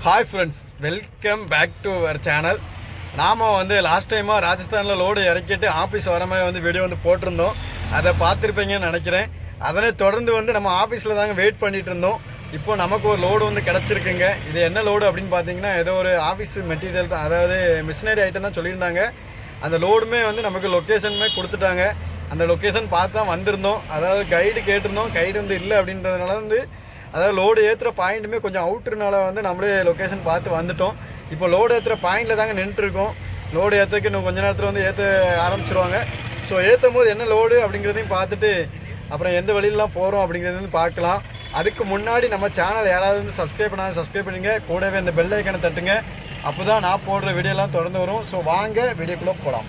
Hi friends, welcome back to our channel. நாம் last டைமாக ராஜஸ்தானில் லோடு இறக்கிட்டு ஆஃபீஸ் வர மாதிரி வீடியோ போட்டிருந்தோம். அதை பார்த்துருப்பீங்கன்னு நினைக்கிறேன். அதனை தொடர்ந்து நம்ம ஆஃபீஸில் தாங்க வெயிட் பண்ணிகிட்டு இருந்தோம். இப்போ நமக்கு ஒரு லோடு கிடச்சிருக்குங்க. இது என்ன லோடு அப்படின்னு பார்த்தீங்கன்னா, ஏதோ ஒரு ஆஃபீஸ் மெட்டீரியல் தான், அதாவது மிஷினரி ஐட்டம் தான் சொல்லியிருந்தாங்க. அந்த லோடுமே நமக்கு லொக்கேஷனுமே கொடுத்துட்டாங்க. அந்த லொக்கேஷன் பார்த்து தான் வந்திருந்தோம். அதாவது கைடு கேட்டிருந்தோம், கைடு இல்லை அப்படின்றதுனால அதாவது லோடு ஏற்றுற பாயிண்ட்டுமே கொஞ்சம் அவுட்ருனால நம்மளே லொக்கேஷன் பார்த்து வந்துட்டோம். இப்போ லோடு ஏற்றுற பாயிண்டில் தாங்க நின்றுருக்கோம். லோடு ஏற்றுக்கு இன்னும் கொஞ்சம் நேரத்தில் ஏற்ற ஆரம்பிச்சிருவாங்க. ஸோ ஏற்றும் போது என்ன லோடு அப்படிங்கிறதையும் பார்த்துட்டு அப்புறம் எந்த வழியிலலாம் போகிறோம் அப்படிங்கிறது பார்க்கலாம். அதுக்கு முன்னாடி நம்ம சேனல் யாராவது சப்ஸ்கிரைப் பண்ணாலும் சப்ஸ்கிரைப் பண்ணுங்க, கூடவே அந்த பெல் ஐக்கனை தட்டுங்க. அப்போ தான் நான் போடுற வீடியோலாம் தொடர்ந்து வரும். ஸோ வாங்க வீடியோக்குள்ளே போகலாம்.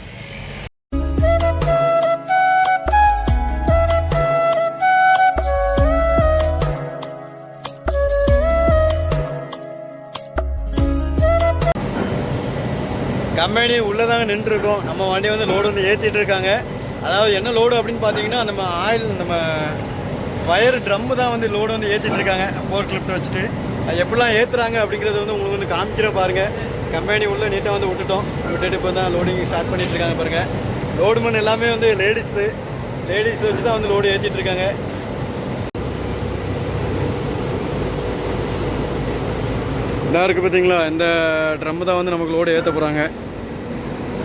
கம்பெனி உள்ளே தாங்க நின்றுருக்கோம். நம்ம வண்டி லோடு ஏற்றிட்டு இருக்காங்க. அதாவது என்ன லோடு அப்படின்னு பார்த்தீங்கன்னா, நம்ம ஆயில் நம்ம வயர் ட்ரம்மு தான் லோடு ஏற்றிட்டு இருக்காங்க. போர் கிளிப்ட் வச்சுட்டு அது எப்படிலாம் ஏற்றுறாங்க அப்படிங்கிறது உங்களுக்கு காமிக்கிற பாருங்கள். கம்பெனி உள்ளே நீட்டாக விட்டுட்டோம். விட்டுட்டு இப்போ தான் லோடிங் ஸ்டார்ட் பண்ணிகிட்டு இருக்காங்க பாருங்கள். லோடு மண் எல்லாமே லேடிஸ் வச்சு தான் லோடு ஏற்றிட்டு இருக்காங்க. இதாக இருக்குது பார்த்தீங்களா, இந்த ட்ரம்மு தான் நமக்கு லோடு ஏற்ற போகிறாங்க.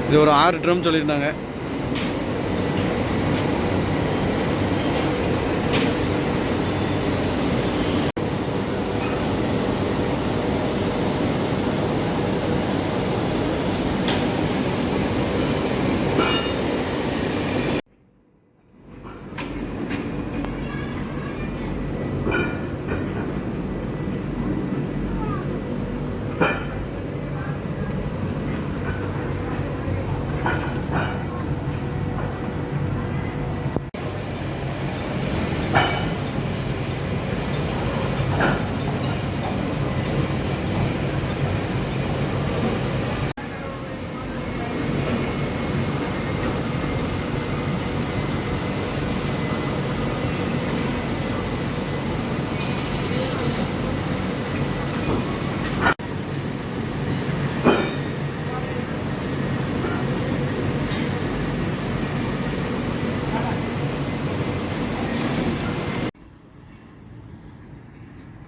இது ஒரு 6 ட்ரம் சொல்லியிருந்தாங்க.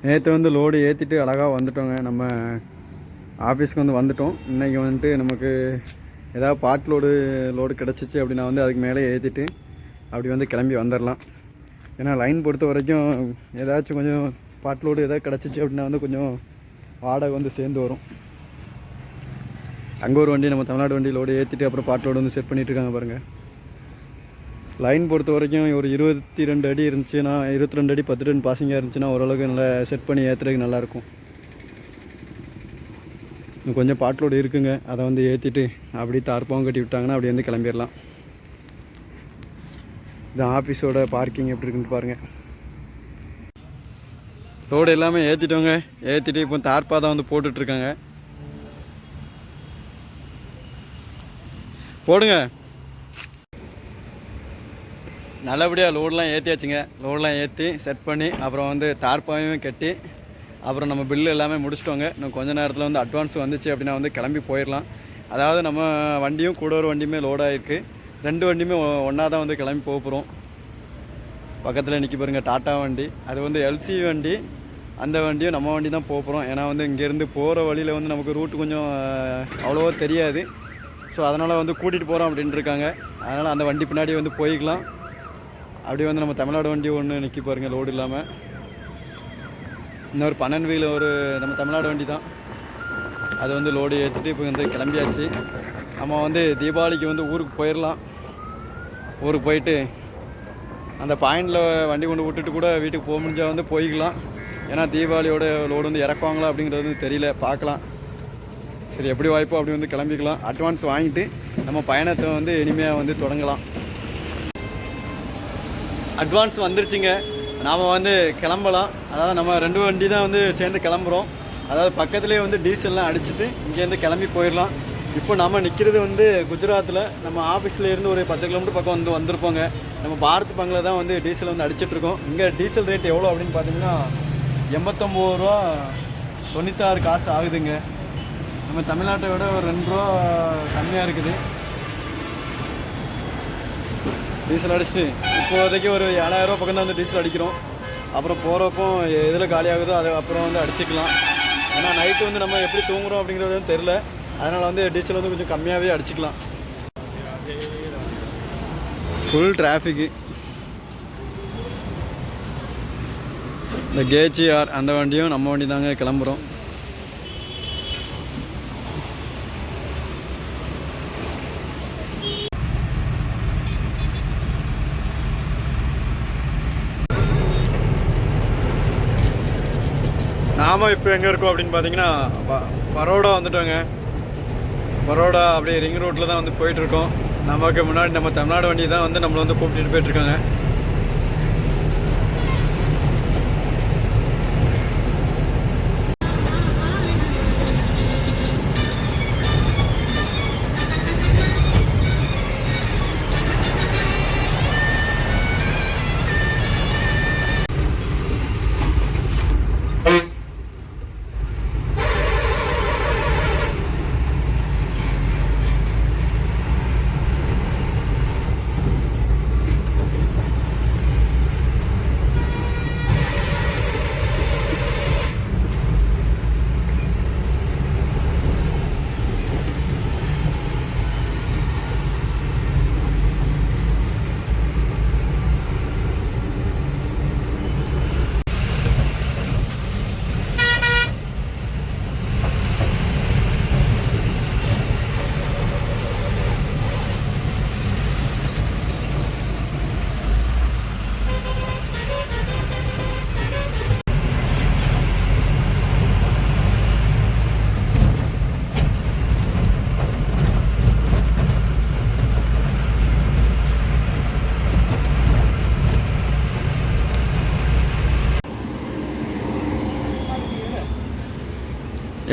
நேற்று லோடு ஏற்றிட்டு அழகாக வந்துட்டோங்க. நம்ம ஆஃபீஸ்க்கு வந்துட்டோம். இன்றைக்கி நமக்கு ஏதாவது பாட் லோடு கிடச்சிச்சு அப்படின்னா அதுக்கு மேலே ஏற்றிட்டு அப்படி கிளம்பி வந்துடலாம். ஏன்னா லைன் பொறுத்த வரைக்கும் ஏதாச்சும் கொஞ்சம் பாட் லோடு எதாவது கிடச்சிச்சு அப்படின்னா கொஞ்சம் வாடகை சேர்ந்து வரும். அங்கே ஒரு வண்டி, நம்ம தமிழ்நாடு வண்டி லோடு ஏற்றிட்டு அப்புறம் பாட் லோடு செட் பண்ணிகிட்டு இருக்காங்க பாருங்கள். லைன் பொறுத்த வரைக்கும் ஒரு 22 அடி இருந்துச்சுன்னா, 22 அடி 10 டன் பாசிங்காக இருந்துச்சுன்னா ஓரளவுக்கு நல்லா செட் பண்ணி ஏற்றுறதுக்கு நல்லாயிருக்கும். இன்னும் கொஞ்சம் பாட்லோடு இருக்குங்க. அதை ஏற்றிட்டு அப்படி தார்ப்பாவும் கட்டி விட்டாங்கன்னா அப்படி கிளம்பிடலாம். இது ஆஃபீஸோட பார்க்கிங் எப்படி இருக்குன்னு பாருங்கள். ரோடு எல்லாமே ஏற்றிட்டோங்க. ஏற்றிட்டு இப்போ தார்ப்பா தான் போட்டுட்ருக்காங்க. போடுங்க. நல்லபடியாக லோடெலாம் ஏற்றியாச்சுங்க. லோடெலாம் ஏற்றி செட் பண்ணி அப்புறம் தார்ப்பாவையும் கட்டி அப்புறம் நம்ம பில்லு எல்லாமே முடிச்சிட்டோங்க. இன்னும் கொஞ்சம் நேரத்தில் அட்வான்ஸ் வந்துச்சு அப்படின்னா கிளம்பி போயிடலாம். அதாவது நம்ம வண்டியும் கூட ஒரு வண்டியுமே லோடாகிருக்கு. 2 வண்டியுமே ஒன்றா தான் கிளம்பி போகிறோம். பக்கத்தில் நிற்க பாருங்கள் டாட்டா வண்டி. அது எல்சி வண்டி. அந்த வண்டியும் நம்ம வண்டி தான் போகிறோம். ஏன்னா இங்கேருந்து போகிற வழியில் நமக்கு ரூட்டு கொஞ்சம் அவ்வளோவா தெரியாது. ஸோ அதனால் கூட்டிகிட்டு போகிறோம் அப்படின்ட்டு இருக்காங்க. அதனால் அந்த வண்டி பின்னாடி போய்க்கலாம். அப்படியே நம்ம தமிழ்நாடு வண்டி ஒன்று நிற்கி பாருங்கள் லோடு இல்லாமல். இன்னொரு 12 வீல் ஒரு நம்ம தமிழ்நாடு வண்டி தான். அது லோடு ஏற்றிட்டு இப்போ கிளம்பியாச்சு. நம்ம தீபாவளிக்கு ஊருக்கு போயிடலாம். ஊருக்கு போயிட்டு அந்த பாயிண்டில் வண்டி கொண்டு விட்டுட்டு கூட வீட்டுக்கு போக முடிஞ்சால் போய்க்கலாம். ஏன்னா தீபாவளியோட லோடு இறக்குவாங்களா அப்படிங்கிறது தெரியல, பார்க்கலாம். சரி, எப்படி வாய்ப்போ அப்படி கிளம்பிக்கலாம். அட்வான்ஸ் வாங்கிட்டு நம்ம பயணத்தை இனிமையாக தொடங்கலாம். அட்வான்ஸ் வந்துருச்சுங்க. நாம் கிளம்பலாம். அதாவது நம்ம 2 வண்டி தான் சேர்ந்து கிளம்புறோம். அதாவது பக்கத்துலேயே டீசல்லாம் அடிச்சுட்டு இங்கேருந்து கிளம்பி போயிடலாம். இப்போ நம்ம நிற்கிறது குஜராத்தில். நம்ம ஆஃபீஸில் இருந்து ஒரு 10 கிலோமீட்டர் பக்கம் வந்திருப்போங்க. நம்ம பாரத் பங்கில் தான் டீசல் அடிச்சிட்ருக்கோம். இங்கே டீசல் ரேட் எவ்வளோ அப்படின்னு பார்த்தீங்கன்னா 89 ரூபா 96 காசு ஆகுதுங்க. நம்ம தமிழ்நாட்டை விட ஒரு 2 ரூபா கம்மியாக இருக்குது. டீசல் அடிச்சுட்டு இப்போதைக்கு ஒரு 7000 ரூபா பக்கம் தான் வந்து டீசல் அடிக்கிறோம். அப்புறம் போகிறப்போ எதில் காலி ஆகுதோ அதை அப்புறம் வந்து அடிச்சுக்கலாம். ஏன்னா நைட்டு வந்து நம்ம எப்படி தூங்குறோம் அப்படிங்கிறது வந்து தெரில. அதனால் வந்து டீசல் வந்து கொஞ்சம் கம்மியாகவே அடிச்சுக்கலாம். Full traffic. இந்த கேஜிஆர் அந்த வண்டியும் நம்ம வண்டி தாங்க கிளம்புறோம். நாம இப்போ எங்கே இருக்கோம் அப்படின்னு பார்த்தீங்கன்னா பரோடா வந்துட்டோங்க. பரோடா அப்படியே ரிங் ரோட்டில் தான் வந்து போயிட்டுருக்கோம். நமக்கு முன்னாடி நம்ம தமிழ்நாடு வண்டி தான் வந்து நம்மளை வந்து கூப்பிட்டு போயிட்டுருக்காங்க.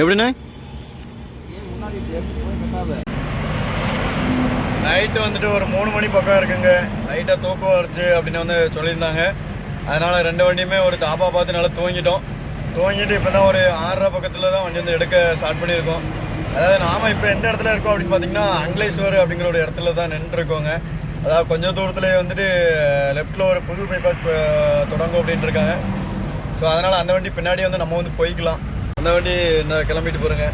எப்படிண்ணே நைட்டு வந்துட்டு ஒரு 3 மணி பக்கம் இருக்குங்க. லைட்டாக தூக்கம் வருச்சு அப்படின்னு வந்து சொல்லியிருந்தாங்க. அதனால் 2 வண்டியுமே ஒரு தாப்பா பார்த்து நல்லா தூங்கிட்டு இப்போ தான் ஒரு 6:30 பக்கத்தில் தான் வண்டி வந்து எடுக்க ஸ்டார்ட் பண்ணியிருக்கோம். அதாவது நாம் இப்போ எந்த இடத்துல இருக்கோம் அப்படின்னு பார்த்தீங்கன்னா அங்கலேஸ்வர் அப்படிங்கிற ஒரு இடத்துல தான் நின்றுருக்கோங்க. அதாவது கொஞ்சம் தூரத்துலேயே வந்துட்டு லெஃப்ட்டில் ஒரு புது பைபாஸ் தொடங்கும் அப்படின்ட்டு இருக்காங்க. ஸோ அதனால் அந்த வண்டி பின்னாடி வந்து நம்ம வந்து போய்க்கலாம். அந்த வண்டி நான் கிளம்பிட்டு போகிறேங்க.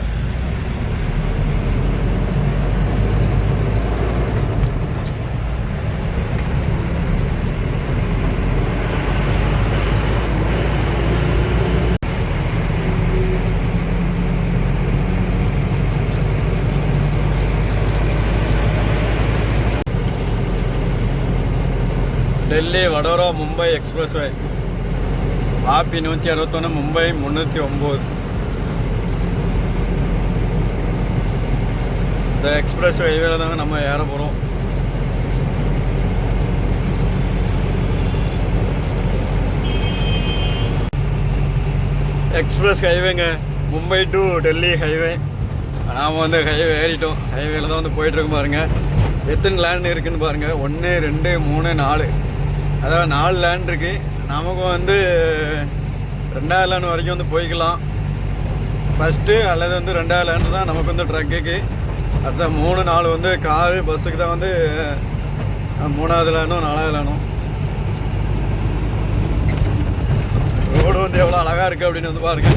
Delhi Vadodara Mumbai express way AP 161 Mumbai 309. இந்த எக்ஸ்பிரஸ் ஹைவேல தாங்க நம்ம ஏற போகிறோம். எக்ஸ்பிரஸ் ஹைவேங்க, மும்பை டு டெல்லி ஹைவே. நாம் வந்து ஹைவே ஏறிட்டோம். ஹைவேல தான் வந்து போயிட்டுருக்கோம். பாருங்கள் எத்தனை லேண்ட் இருக்குதுன்னு பாருங்கள். 1 2 3 4, அதாவது 4 லேண்ட் இருக்குது. நமக்கு வந்து 2வது லேண்ட் வரைக்கும் வந்து போய்க்கலாம். ஃபஸ்ட்டு அல்லது வந்து 2வது லேண்டு தான் நமக்கு வந்து ட்ரக்குக்கு. அடுத்த 3 4 வந்து காரு பஸ்ஸுக்கு தான் வந்து 3வது லேண்டும் 4வது லேண்டும். ரோடு வந்து எவ்வளோ அழகாக இருக்குது அப்படின்னு வந்து பாருங்க.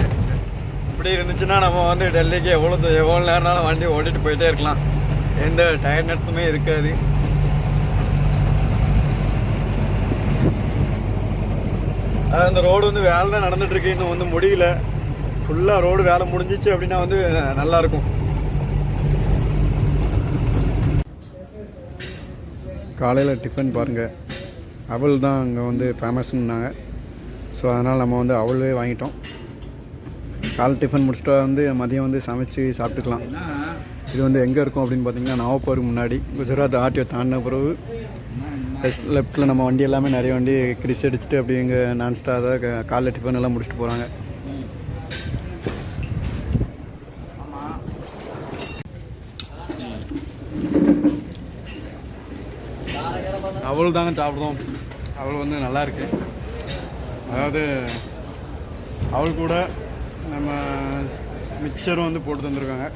இப்படி இருந்துச்சுன்னா நம்ம வந்து டெல்லிக்கு எவ்வளோ நேரம்னாலும் வண்டி ஓட்டிகிட்டு போயிட்டே இருக்கலாம். எந்த டயர்ட்னஸுமே இருக்காது. அந்த ரோடு வந்து வேலை தான் நடந்துகிட்ருக்கு. இன்னும் வந்து முடியல. ஃபுல்லாக ரோடு வேலை முடிஞ்சிச்சு அப்படின்னா வந்து நல்லாயிருக்கும். காலையில் டிஃபன் பாருங்கள், அவல் தான் அங்கே வந்து ஃபேமஸ்ன்னாங்க. ஸோ அதனால் நம்ம வந்து அவளே வாங்கிட்டோம். காலை டிஃபன் முடிச்சுட்டு வந்து மதியம் வந்து சமைச்சு சாப்பிட்டுக்கலாம். இது வந்து எங்கே இருக்கும் அப்படின்னு பார்த்தீங்கன்னா நவப்பூருக்கு முன்னாடி குஜராத் ஆர்டிஓ தாண்டின பிறகு லெஃப்ட்டில் நம்ம வண்டி எல்லாமே நிறைய வண்டி கிரிஸ் அடிச்சுட்டு அப்படி இங்கே நான்ஸ்டாக காலைல டிஃபன் எல்லாம் முடிச்சுட்டு போகிறாங்க. அவள் தாங்க சாப்பிடுவோம். அவள் வந்து நல்லாயிருக்கு. அதாவது அவள் கூட நம்ம மிக்சரும் வந்து போட்டு தந்துருக்காங்க.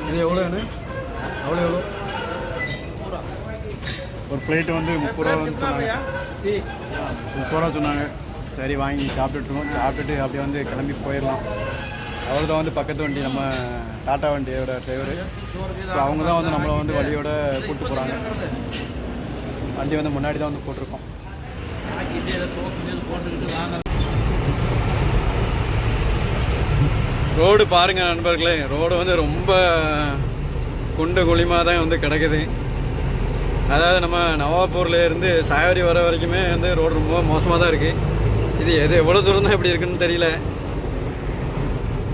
இது எவ்வளோன்னு எவ்வளோ ஒரு பிளேட்டு வந்து 30 ரூபா வந்து சொன்னாங்க. 30 ரூபா சொன்னாங்க. சரி வாங்கி சாப்பிட்டுருக்கோம். சாப்பிட்டுட்டு அப்படியே வந்து கிளம்பி போயிடலாம். அவர் தான் வந்து பக்கத்து வண்டி நம்ம டாட்டா வண்டியோட டிரைவரு. ஸோ அவங்க தான் வந்து நம்மளை வந்து வழியோட கூப்பிட்டு போகிறாங்க. வண்டி வந்து முன்னாடி தான் வந்து போட்டிருக்கோம். ரோடு பாருங்கள் நண்பர்களே, ரோடு வந்து ரொம்ப குண்டு குழிமாக தான் வந்து கிடக்குது. அதாவது நம்ம நவாப்பூர்லேருந்து சாவடி வர வரைக்குமே வந்து ரோடு ரொம்ப மோசமாக தான் இருக்குது. இது எவ்வளோ தூரம் தான் இப்படி இருக்குன்னு தெரியல.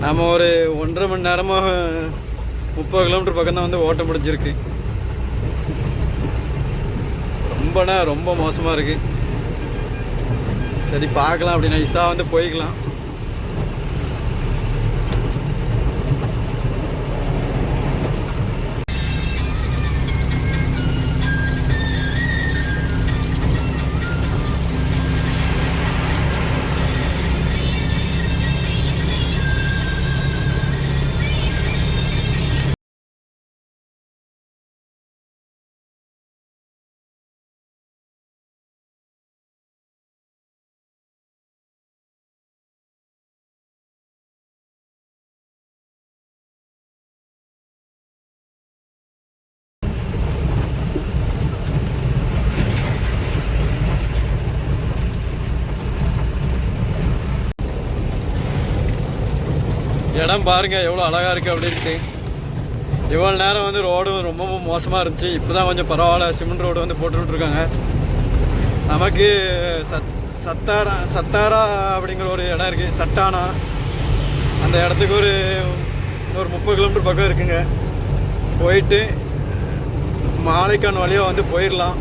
நம்ம ஒரு 1.5 மணி நேரமாக 30 கிலோமீட்டர் பக்கம் தான் வந்து ஓட்ட முடிஞ்சிருக்கு. ரொம்ப மோசமாக இருக்குது. சரி பார்க்கலாம், அப்படி நைஸாக வந்து போய்க்கலாம். இடம் பாருங்கள் எவ்வளோ அழகாக இருக்குது அப்படின்ட்டு. இவ்வளோ நேரம் வந்து ரோடு ரொம்ப மோசமாக இருந்துச்சு. இப்போ தான் கொஞ்சம் பரவாயில்ல, சிமெண்ட் ரோடு வந்து போட்டுருக்காங்க. நமக்கு சத்தாரா அப்படிங்கிற ஒரு இடம் இருக்குது, சட்டானா. அந்த இடத்துக்கு ஒரு 30 கிலோமீட்டர் பக்கம் இருக்குங்க. போயிட்டு மாலைக்கான் வழியாக வந்து போயிடலாம்.